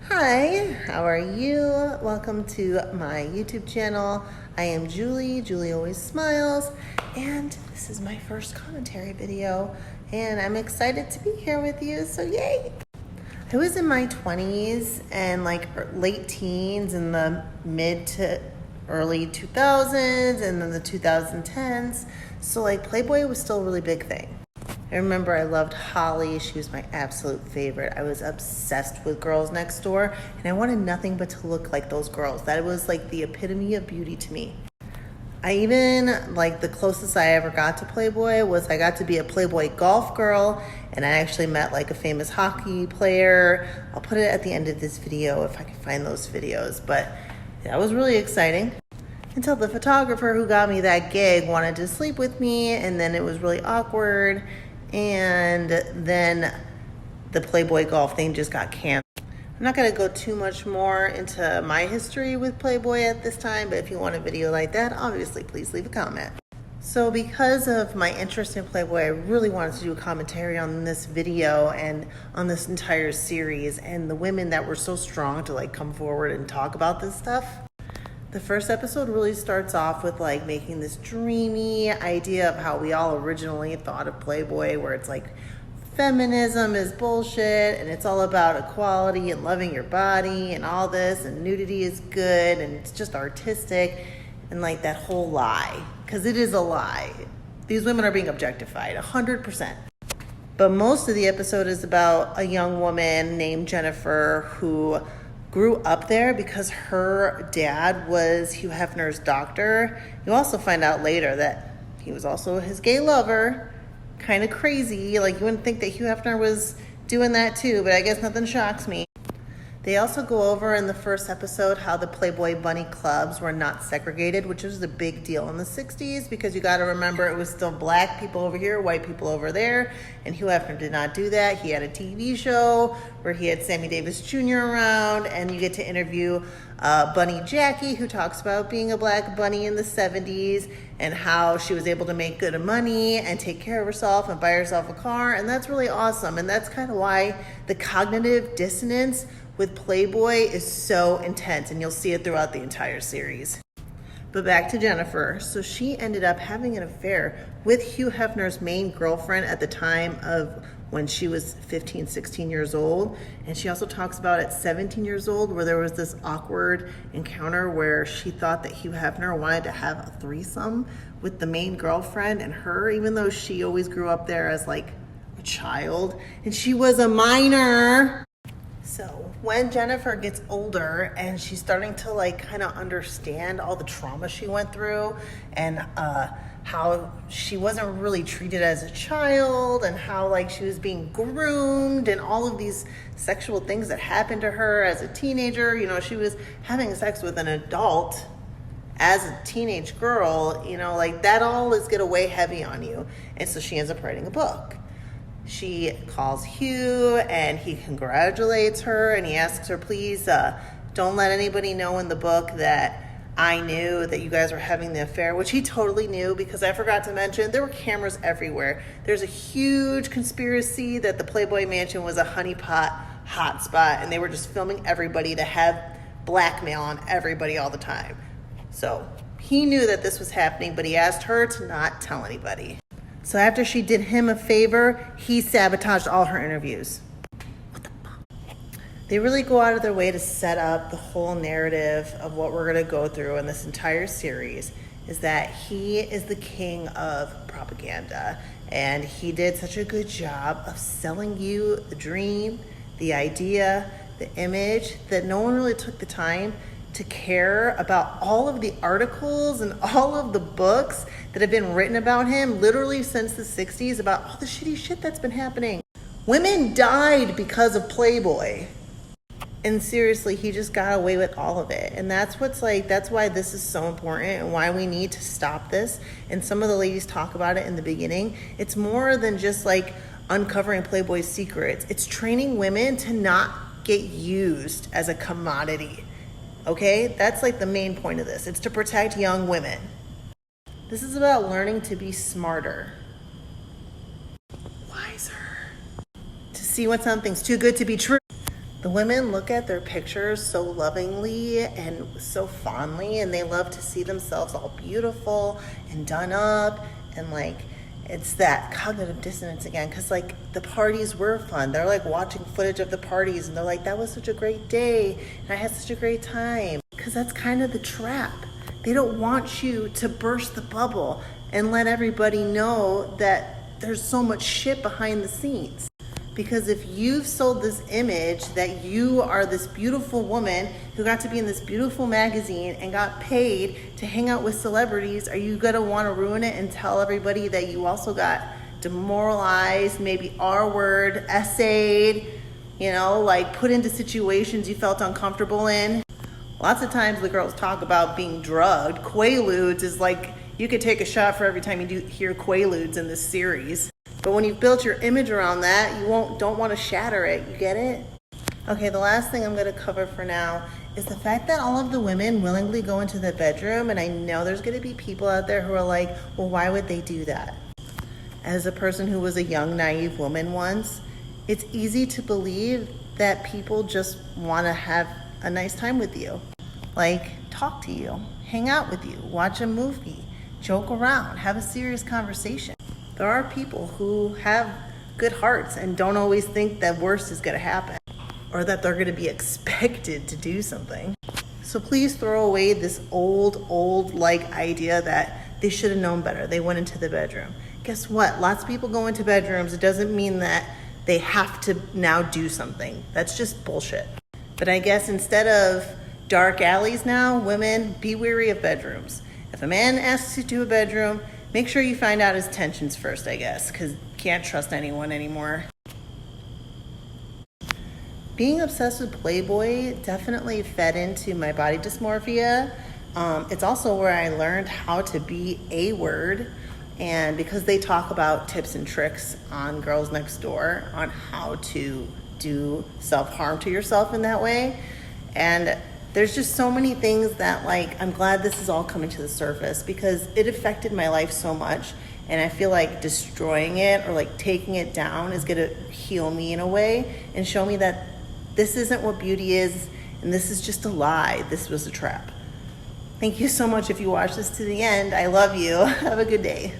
Hi, how are you? Welcome to my YouTube channel. I am Julie Always Smiles, and this is my first commentary video, and I'm excited to be here with you, so yay! I was in my 20s and like late teens in the mid to early 2000s and then the 2010s, so like Playboy was still a really big thing. I remember I loved Holly. She was my absolute favorite. I was obsessed with Girls Next Door, and I wanted nothing but to look like those girls. That was like the epitome of beauty to me. I even, like, the closest I ever got to Playboy was I got to be a Playboy golf girl, and I actually met like a famous hockey player. I'll put it at the end of this video if I can find those videos, but that was really exciting. Until the photographer who got me that gig wanted to sleep with me, and then it was really awkward. And then the Playboy golf thing just got canceled. I'm not going to go too much more into my history with Playboy at this time, but if you want a video like that, obviously please leave a comment. So because of my interest in Playboy, I really wanted to do a commentary on this video and on this entire series and the women that were so strong to like come forward and talk about this stuff. The first episode really starts off with like making this dreamy idea of how we all originally thought of Playboy, where it's like feminism is bullshit and it's all about equality and loving your body and all this, and nudity is good and it's just artistic, and like that whole lie, because it is a lie. These women are being objectified 100%. But most of the episode is about a young woman named Jennifer who grew up there because her dad was Hugh Hefner's doctor. You also find out later that he was also his gay lover. Kind of crazy. Like, you wouldn't think that Hugh Hefner was doing that too, but I guess nothing shocks me. They also go over in the first episode how the Playboy bunny clubs were not segregated, which was a big deal in the 60s, because you got to remember it was still black people over here, white people over there, and Hugh Hefner did not do that. He had a TV show where he had Sammy Davis Jr. around, and you get to interview Bunny Jackie, who talks about being a black bunny in the 70s and how she was able to make good money and take care of herself and buy herself a car, and that's really awesome. And that's kind of why the cognitive dissonance with Playboy is so intense, and you'll see it throughout the entire series. But back to Jennifer. So she ended up having an affair with Hugh Hefner's main girlfriend at the time of when she was 15, 16 years old. And she also talks about at 17 years old where there was this awkward encounter where she thought that Hugh Hefner wanted to have a threesome with the main girlfriend and her, even though she always grew up there as like a child and she was a minor. So when Jennifer gets older and she's starting to like kind of understand all the trauma she went through and how she wasn't really treated as a child and how like she was being groomed and all of these sexual things that happened to her as a teenager, you know, she was having sex with an adult as a teenage girl, you know, like that all is gonna weigh heavy on you. And so she ends up writing a book. She calls Hugh and he congratulates her and he asks her, please don't let anybody know in the book that I knew that you guys were having the affair, which he totally knew, because I forgot to mention there were cameras everywhere. There's a huge conspiracy that the Playboy Mansion was a honeypot hotspot and they were just filming everybody to have blackmail on everybody all the time. So he knew that this was happening, but he asked her to not tell anybody. So after she did him a favor, he sabotaged all her interviews. What the fuck? They really go out of their way to set up the whole narrative of what we're going to go through in this entire series, is that he is the king of propaganda. And he did such a good job of selling you the dream, the idea, the image, that no one really took the time to care about all of the articles and all of the books that have been written about him literally since the 60s about all the shitty shit that's been happening. Women died because of Playboy. And seriously, he just got away with all of it. And that's why this is so important and why we need to stop this. And some of the ladies talk about it in the beginning. It's more than just like uncovering Playboy's secrets. It's training women to not get used as a commodity. Okay, that's like the main point of this. It's to protect young women. This is about learning to be smarter, wiser, to see when something's too good to be true. The women look at their pictures so lovingly and so fondly, and they love to see themselves all beautiful and done up, and like it's that cognitive dissonance again, because like the parties were fun. They're like watching footage of the parties and they're like, that was such a great day and I had such a great time, because that's kind of the trap. They don't want you to burst the bubble and let everybody know that there's so much shit behind the scenes. Because if you've sold this image that you are this beautiful woman who got to be in this beautiful magazine and got paid to hang out with celebrities, are you gonna wanna ruin it and tell everybody that you also got demoralized, maybe R-word, essayed, you know, like put into situations you felt uncomfortable in? Lots of times the girls talk about being drugged. Quaaludes is like, you could take a shot for every time you hear Quaaludes in this series. But when you've built your image around that, you don't want to shatter it. You get it? Okay, the last thing I'm going to cover for now is the fact that all of the women willingly go into the bedroom, and I know there's going to be people out there who are like, well, why would they do that? As a person who was a young, naive woman once, it's easy to believe that people just want to have a nice time with you. Like, talk to you, hang out with you, watch a movie, joke around, have a serious conversation. There are people who have good hearts and don't always think that worst is going to happen or that they're going to be expected to do something. So please throw away this old like idea that they should have known better. They went into the bedroom. Guess what? Lots of people go into bedrooms. It doesn't mean that they have to now do something. That's just bullshit. But I guess instead of dark alleys now, women, be wary of bedrooms. If a man asks you to a bedroom, make sure you find out his tensions first, I guess, because you can't trust anyone anymore. Being obsessed with Playboy definitely fed into my body dysmorphia. It's also where I learned how to be a word, and because they talk about tips and tricks on Girls Next Door on how to do self-harm to yourself in that way. And there's just so many things that, like, I'm glad this is all coming to the surface because it affected my life so much. And I feel like destroying it or like taking it down is gonna heal me in a way and show me that this isn't what beauty is and this is just a lie. This was a trap. Thank you so much if you watched this to the end. I love you. Have a good day.